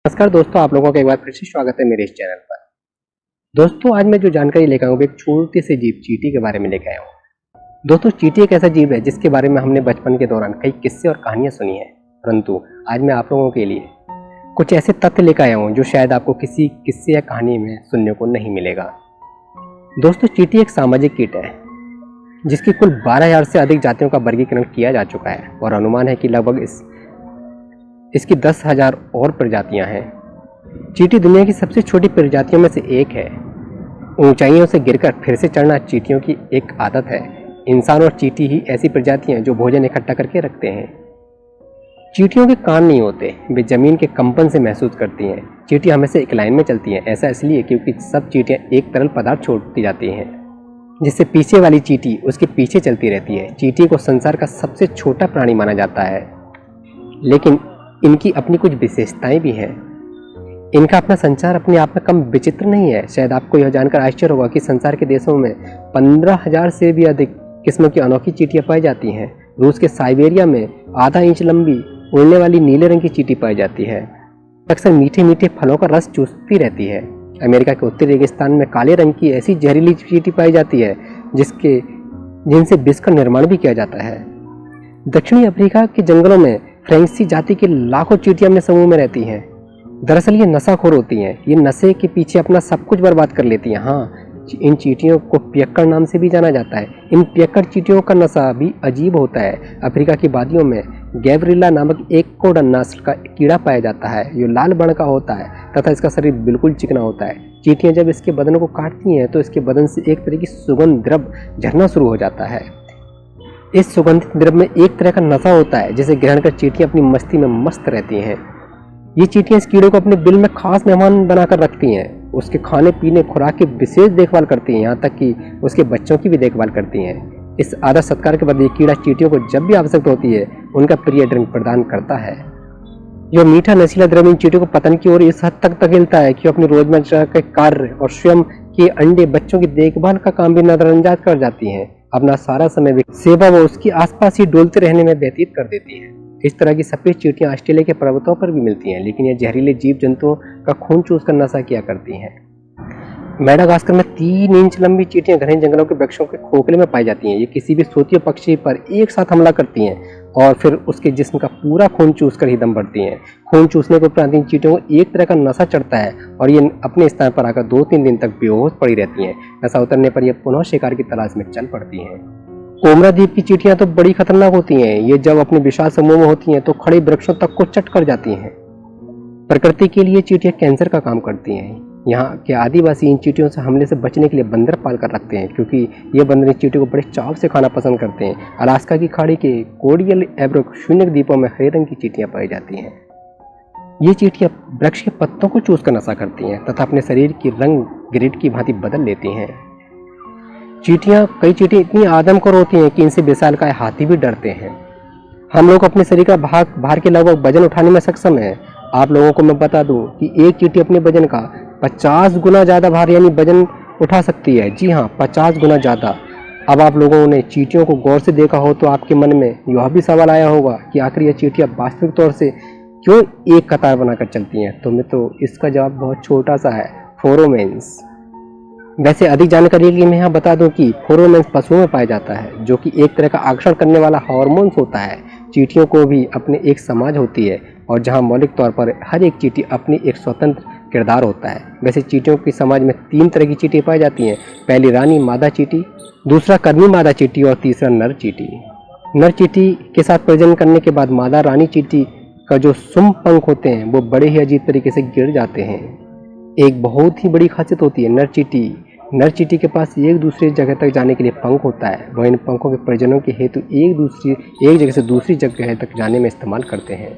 नमस्कार दोस्तों, आप लोगों का एक बार फिर से स्वागत है मेरे इस चैनल पर। दोस्तों, आज मैं जो जानकारी लेकर आया हूँ एक छोटी सी जीव चींटी के बारे में लेकर आया हूँ। दोस्तों, चींटी एक ऐसा जीव है जिसके बारे में हमने बचपन के दौरान कई किस्से और कहानियां सुनी है, परंतु आज मैं आप लोगों के लिए कुछ ऐसे तथ्य लेकर आया हूँ जो शायद आपको किसी किस्से या कहानी में सुनने को नहीं मिलेगा। दोस्तों, चींटी एक सामाजिक कीट है जिसकी कुल 12,000 से अधिक जातियों का वर्गीकरण किया जा चुका है और अनुमान है कि लगभग इसकी 10,000 और प्रजातियां हैं। चींटी दुनिया की सबसे छोटी प्रजातियों में से एक है। ऊंचाइयों से गिरकर फिर से चढ़ना चींटियों की एक आदत है। इंसान और चींटी ही ऐसी प्रजातियां हैं जो भोजन इकट्ठा करके रखते हैं। चींटियों के कान नहीं होते, वे जमीन के कंपन से महसूस करती हैं। चींटियां हमेशा एक लाइन में चलती हैं, ऐसा इसलिए क्योंकि सब चींटियां एक तरल पदार्थ छोड़ती जाती हैं, जिससे पीछे वाली चींटी उसके पीछे चलती रहती है। चींटी को संसार का सबसे छोटा प्राणी माना जाता है, लेकिन इनकी अपनी कुछ विशेषताएं भी हैं। इनका अपना संचार अपने आप में कम विचित्र नहीं है। शायद आपको यह जानकर आश्चर्य होगा कि संसार के देशों में 15,000 से भी अधिक किस्मों की अनोखी चींटियां पाई जाती हैं। रूस के साइबेरिया में आधा इंच लंबी उड़ने वाली नीले रंग की चींटी पाई जाती है। अक्सर मीठे मीठे फलों का रस चूसती रहती है। अमेरिका के उत्तरी रेगिस्तान में काले रंग की ऐसी जहरीली चींटी पाई जाती है जिनसे विष का निर्माण भी किया जाता है। दक्षिणी अफ्रीका के जंगलों में फ्रेंसी जाति की लाखों चींटियां अपने समूह में रहती हैं। दरअसल ये नशाखोर होती हैं। ये नशे के पीछे अपना सब कुछ बर्बाद कर लेती हैं। हाँ, इन चींटियों को पियक्कड़ नाम से भी जाना जाता है। इन पियक्कड़ चींटियों का नशा भी अजीब होता है। अफ्रीका की वादियों में गैब्रिला नामक एक कोडन नस्ल का कीड़ा पाया जाता है जो लाल बर्ण का होता है तथा इसका शरीर बिल्कुल चिकना होता है। चींटियां जब इसके बदन को काटती हैं तो इसके बदन से एक तरह की सुगंध द्रव झरना शुरू हो जाता है। इस सुगंधित द्रव्य में एक तरह का नशा होता है जिसे ग्रहण कर चींटियां अपनी मस्ती में मस्त रहती हैं। ये चींटियां इस कीड़े को अपने बिल में खास मेहमान बनाकर रखती हैं। उसके खाने पीने खुराक की विशेष देखभाल करती हैं, यहाँ तक कि उसके बच्चों की भी देखभाल करती हैं। इस आदर सत्कार के बाद ये कीड़ा चींटियों को जब भी आवश्यकता होती है उनका प्रिय ड्रिंक प्रदान करता है। यह मीठा नशीला द्रव्य इन चींटियों को पतन की ओर इस हद तक धकेलता है कि अपनी रोजमर्रा के कार्य और स्वयं के अंडे बच्चों की देखभाल का काम भी नजरअंदाज कर जाती हैं। अपना सारा समय सेवा व उसके आसपास ही डोलते रहने में व्यतीत कर देती हैं। इस तरह की सफेद चींटियां ऑस्ट्रेलिया के पर्वतों पर भी मिलती हैं, लेकिन ये जहरीले जीव जंतुओं का खून चूसकर नशा किया करती हैं। मेडागास्कर में 3 इंच लंबी चींटियां घने जंगलों के वृक्षों के खोखले में पाई जाती हैं। ये किसी भी सोतीय पक्षी पर एक साथ हमला करती हैं और फिर उसके जिस्म का पूरा खून चूसकर ही दम भरती हैं। खून चूसने के उपरांत इन चींटियों को एक तरह का नशा चढ़ता है और ये अपने स्थान पर आकर 2-3 दिन तक बेहोश पड़ी रहती हैं। नशा उतरने पर ये पुनः शिकार की तलाश में चल पड़ती हैं। कोमरा द्वीप की चींटियां तो बड़ी खतरनाक होती हैं। ये जब अपने विशाल समूह में होती हैं तो खड़े वृक्षों तक को चट कर जाती हैं। प्रकृति के लिए चींटियां कैंसर का काम करती हैं। यहाँ के आदिवासी इन चींटियों से हमले से बचने के लिए बंदर पाल कर रखते हैं, क्योंकि ये बंदर चींटियों को बड़े चाव से खाना पसंद करते हैं। अलास्का की खाड़ी के कोडियल एब्रो शून्य द्वीपों में हरे रंग की चींटियां पाई जाती हैं। ये चींटियां वृक्ष के पत्तों को चूसकर नशा करती हैं तथा अपने शरीर की रंग ग्रिड की भांति बदल लेती हैं। कई चींटियां इतनी आदमखोर होती हैं कि इनसे विशालकाय हाथी भी डरते हैं। हम लोग अपने शरीर का भार के लगभग वजन उठाने में सक्षम है। आप लोगों को मैं बता दूं कि एक चींटी अपने वजन का 50 गुना ज्यादा भार यानी वजन उठा सकती है। जी हाँ, 50 गुना ज्यादा। अब आप लोगों ने चींटियों को गौर से देखा हो तो आपके मन में यह भी सवाल आया होगा कि आखिर यह चींटियां वास्तविक तौर से क्यों एक कतार बनाकर चलती हैं। तो मित्रों, इसका जवाब बहुत छोटा सा है, फेरोमोन्स। वैसे अधिक जानकारी के लिए मैं यहाँ बता दूं कि फेरोमोन्स पशुओं में पाया जाता है, जो कि एक तरह का आकर्षण करने वाला हार्मोन्स होता है। चींटियों को भी अपने एक समाज होती है और जहाँ मौलिक तौर पर हर एक चींटी अपनी एक स्वतंत्र किरदार होता है। वैसे चींटियों की समाज में 3 तरह की चींटी पाई जाती हैं। पहली रानी मादा चींटी, दूसरा कर्मी मादा चींटी और तीसरा नर चींटी। नर चींटी के साथ प्रजनन करने के बाद मादा रानी चींटी का जो सुम पंख होते हैं वो बड़े ही अजीब तरीके से गिर जाते हैं। एक बहुत ही बड़ी खासियत होती है, नर चींटी के पास एक दूसरी जगह तक जाने के लिए पंख होता है। वह इन पंखों के प्रजनन के हेतु एक जगह से दूसरी जगह तक जाने में इस्तेमाल करते हैं।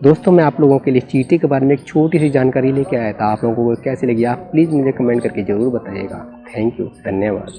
दोस्तों, मैं आप लोगों के लिए चींटी के बारे में एक छोटी सी जानकारी लेके आया था। आप लोगों को कैसी लगी आप प्लीज़ मुझे कमेंट करके ज़रूर बताइएगा। थैंक यू, धन्यवाद।